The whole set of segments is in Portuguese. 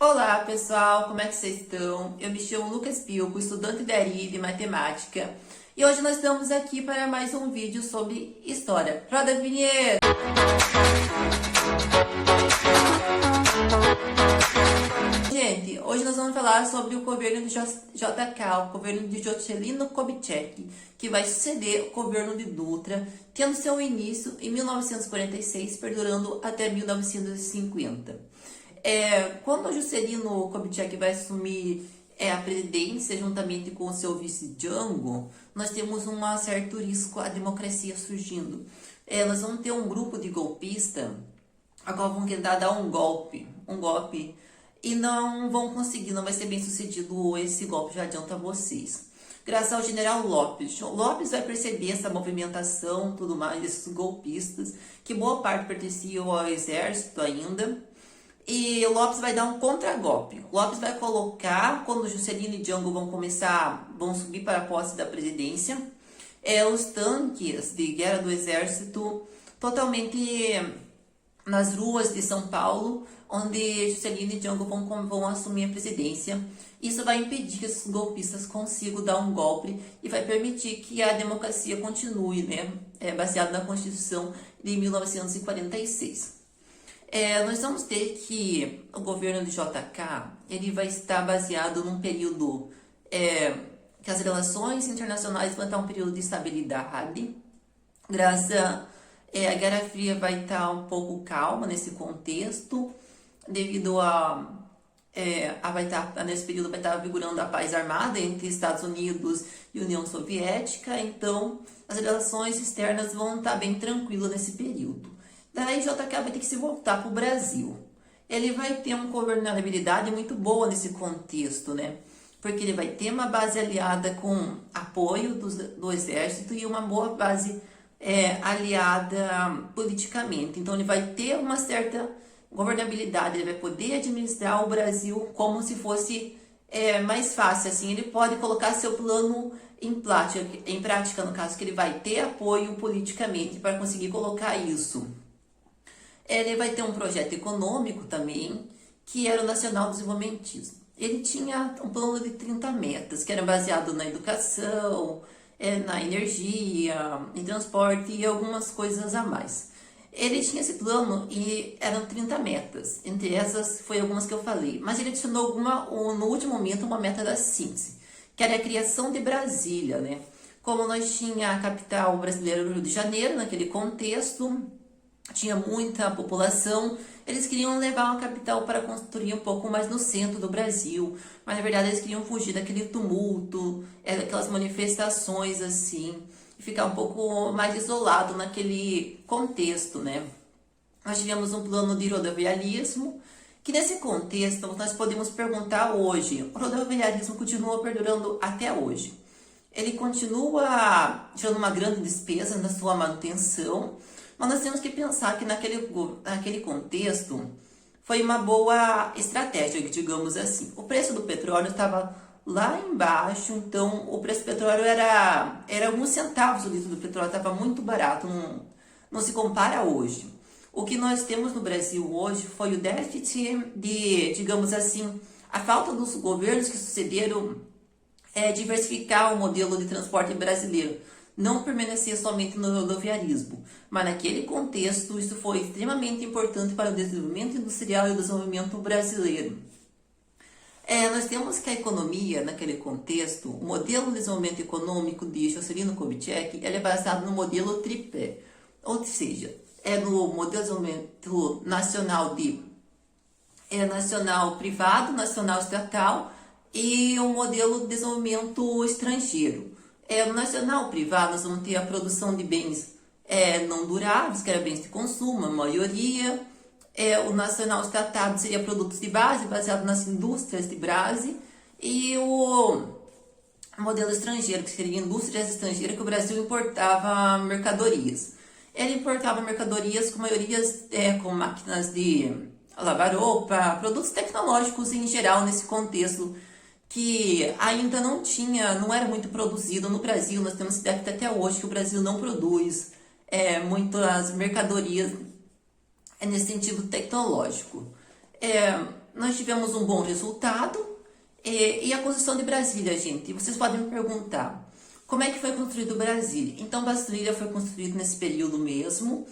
Olá pessoal, como é que vocês estão? Eu me chamo Lucas Pilco, estudante da RI de Matemática, e hoje nós estamos aqui para mais um vídeo sobre história. Roda a vinheta! Gente, hoje nós vamos falar sobre o governo de JK, o governo de Juscelino Kubitschek, que vai suceder o governo de Dutra, tendo seu início em 1946, perdurando até 1950. Quando o Juscelino Kubitschek vai assumir a presidência, juntamente com o seu vice Django, nós temos um certo risco à democracia surgindo. Nós vamos ter um grupo de golpistas, agora vão tentar dar um golpe, e não vão conseguir, não vai ser bem sucedido esse golpe, já adianto a vocês. Graças ao general Lopes. O Lopes vai perceber essa movimentação, tudo mais, desses golpistas, que boa parte pertencia ao exército ainda. E o Lopes vai dar um contragolpe. O Lopes vai colocar, quando o Juscelino e Django vão subir para a posse da presidência, os tanques de guerra do exército totalmente nas ruas de São Paulo, onde Juscelino e Django vão assumir a presidência. Isso vai impedir que esses golpistas consigam dar um golpe e vai permitir que a democracia continue, né? Baseado na Constituição de 1946. Nós vamos ter que o governo de JK ele vai estar baseado num período que as relações internacionais vão estar um período de estabilidade. Graças a Guerra Fria vai estar um pouco calma nesse contexto, devido nesse período vai estar vigorando a paz armada entre Estados Unidos e União Soviética, então as relações externas vão estar bem tranquilas nesse período. Daí JK vai ter que se voltar para o Brasil. Ele vai ter uma governabilidade muito boa nesse contexto, né? Porque ele vai ter uma base aliada com apoio do exército e uma boa base aliada politicamente. Então ele vai ter uma certa governabilidade, ele vai poder administrar o Brasil como se fosse mais fácil. Assim, ele pode colocar seu plano em prática, no caso, que ele vai ter apoio politicamente para conseguir colocar isso. Ele vai ter um projeto econômico também, que era o Nacional Desenvolvimentismo. Ele tinha um plano de 30 metas, que era baseado na educação, na energia, em transporte e algumas coisas a mais. Ele tinha esse plano e eram 30 metas. Entre essas, foi algumas que eu falei. Mas ele adicionou no último momento, uma meta da síntese, que era a criação de Brasília, né? Como nós tinha a capital brasileira do Rio de Janeiro, naquele contexto, tinha muita população, eles queriam levar uma capital para construir um pouco mais no centro do Brasil, mas na verdade eles queriam fugir daquele tumulto, aquelas manifestações assim, e ficar um pouco mais isolado naquele contexto, né? Nós tivemos um plano de rodoviarismo, que nesse contexto nós podemos perguntar hoje, o rodoviarismo continua perdurando até hoje. Ele continua gerando uma grande despesa na sua manutenção, mas nós temos que pensar que naquele contexto foi uma boa estratégia, digamos assim. O preço do petróleo estava lá embaixo, então o preço do petróleo era alguns centavos o litro do petróleo, estava muito barato, não se compara hoje. O que nós temos no Brasil hoje foi o déficit de, digamos assim, a falta dos governos que sucederam diversificar o modelo de transporte brasileiro. Não permanecer somente no rodoviarismo, mas naquele contexto isso foi extremamente importante para o desenvolvimento industrial e o desenvolvimento brasileiro. Nós temos que a economia, naquele contexto, o modelo de desenvolvimento econômico de Juscelino Kubitschek, ele é baseado no modelo tripé, ou seja, no modelo de desenvolvimento nacional nacional privado, nacional estatal e o modelo de desenvolvimento estrangeiro. No nacional privado, nós vamos ter a produção de bens não duráveis, que era bens de consumo, a maioria. O nacional estatal seria produtos de base, baseado nas indústrias de base. E o modelo estrangeiro, que seria indústrias estrangeiras, que o Brasil importava mercadorias. Ele importava mercadorias com maiorias com máquinas de lavar roupa, produtos tecnológicos em geral nesse contexto, que ainda não era muito produzido no Brasil. Nós temos déficit até hoje que o Brasil não produz muitas mercadorias nesse sentido tecnológico. nós tivemos um bom resultado e a construção de Brasília, gente. Vocês podem me perguntar, como é que foi construído Brasília? Então, Brasília foi construído nesse período mesmo.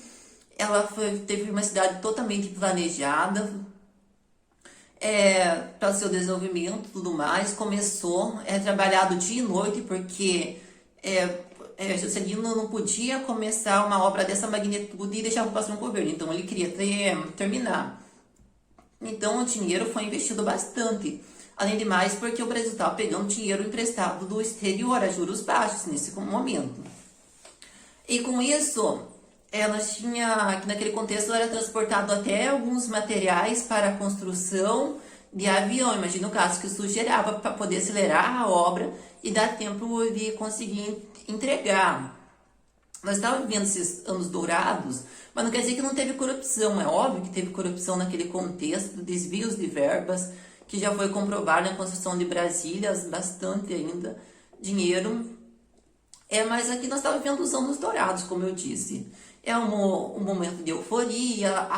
Ela teve uma cidade totalmente planejada para o seu desenvolvimento e tudo mais. Começou trabalhado dia e noite, porque Juscelino não podia começar uma obra dessa magnitude e deixar para o próximo governo. Então, ele queria terminar. Então, o dinheiro foi investido bastante. Além de mais, porque o Brasil estava pegando dinheiro emprestado do exterior a juros baixos nesse momento. E com isso, nós tinha, que naquele contexto era transportado até alguns materiais para a construção de avião. Imagina o caso que isso gerava para poder acelerar a obra e dar tempo de conseguir entregar. Nós estávamos vivendo esses anos dourados, mas não quer dizer que não teve corrupção. É óbvio que teve corrupção naquele contexto, desvios de verbas, que já foi comprovado na construção de Brasília, bastante ainda dinheiro. Mas aqui nós estávamos vivendo os anos dourados, como eu disse. É um momento de euforia.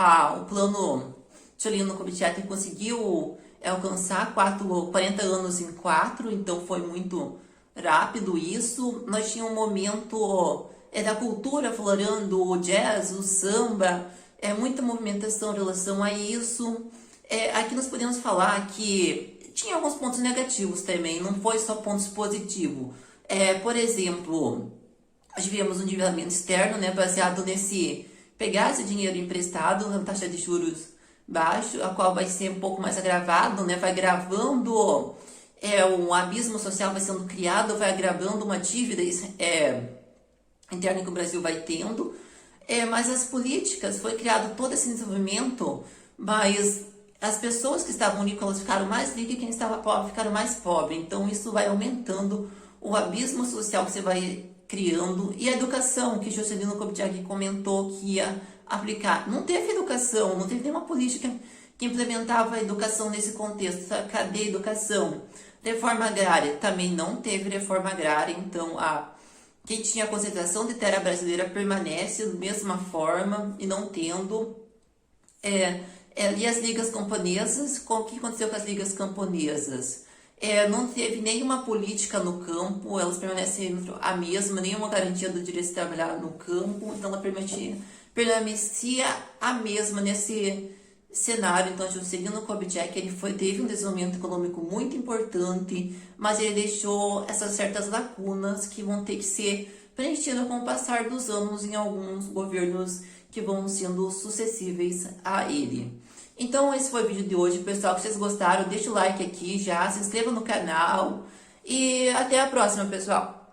O plano Juscelino Kubitschek conseguiu alcançar 40 anos em 4, então foi muito rápido isso. Nós tínhamos um momento da cultura florando, o jazz, o samba, muita movimentação em relação a isso. Aqui nós podemos falar que tinha alguns pontos negativos também, não foi só pontos positivos. Por exemplo, nós tivemos um endividamento externo, baseado nesse pegar esse dinheiro emprestado, na taxa de juros baixa, a qual vai ser um pouco mais agravado, vai agravando, um abismo social vai sendo criado, vai agravando uma dívida interna que o Brasil vai tendo. Mas as políticas, foi criado todo esse desenvolvimento, mas as pessoas que estavam ricas, elas ficaram mais ricas, e quem estava pobre ficaram mais pobres. Então isso vai aumentando o abismo social que você vai criando. E a educação, que Juscelino Kubitschek comentou que ia aplicar. Não teve educação, não teve nenhuma política que implementava a educação nesse contexto. Cadê a educação? Reforma agrária, também não teve reforma agrária. Então quem tinha a concentração de terra brasileira permanece da mesma forma e não tendo. E as ligas camponesas, o que aconteceu com as ligas camponesas? Não teve nenhuma política no campo, elas permanecem a mesma, nenhuma garantia do direito de trabalhar no campo, então ela permanecia a mesma nesse cenário. Então, Juscelino Kubitschek, teve um desenvolvimento econômico muito importante, mas ele deixou essas certas lacunas que vão ter que ser preenchidas com o passar dos anos em alguns governos que vão sendo sucessíveis a ele. Então, esse foi o vídeo de hoje, pessoal. Se vocês gostaram, deixa o like aqui já, se inscreva no canal e até a próxima, pessoal.